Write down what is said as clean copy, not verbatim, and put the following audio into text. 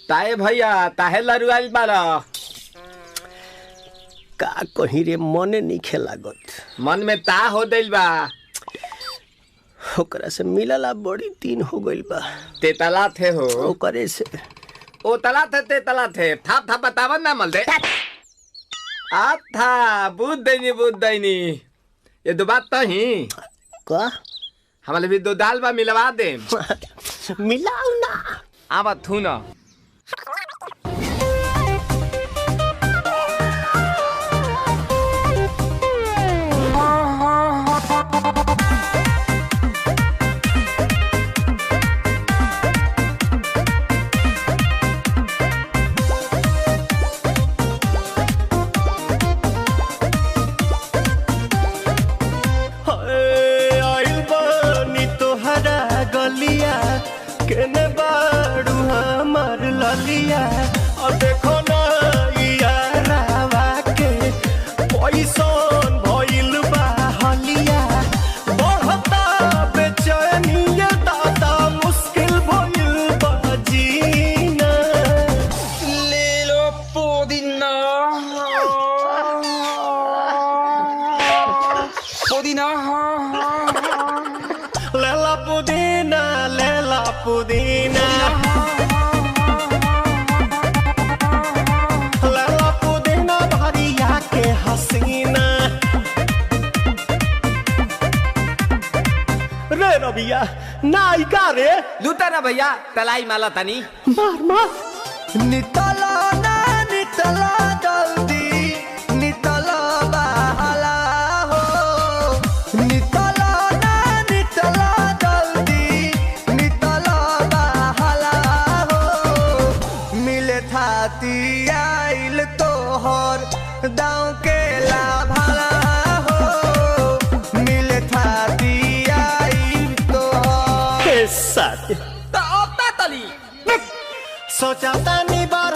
ताए भैया ताहे लरुआल बारा का कहीं रे मने नहीं लागत। मन में ता हो दिल बा ओकरा से मिलला बड़ी दिन हो गइल बा। ते तला थे हो ओकरे से ओ तला थे ते तला थे था था बतावन ना मल दे आ था बुद्ध दैनी ये दो बात तो ही का हमारे भी दो दाल बा मिलवा दे मिलाऊ ना आवा थू ना केने बाड़ू हमार ललिया और देखो ना यारावा के पैसन भइल बा हलिया बढ़ता बेचैनिया दादा मुश्किल भइल बा जीना ले लो पुदीना पुदीना लेला पुदीना लेला पुदीना लेला पुदीना भरिया के हसीना रे रबिया नायिका रे लूटा ना भैया तलाई माला तनी मार मार नितला ना नितला जल्दी नितला बहाला हो नितला ना नितला जल्दी नितला बहाला हो मिले थाती आइल तोहर दाँव के लाभाला हो मिले थाती आइल तोहर साथ तो ओता तली सोचा तानी बार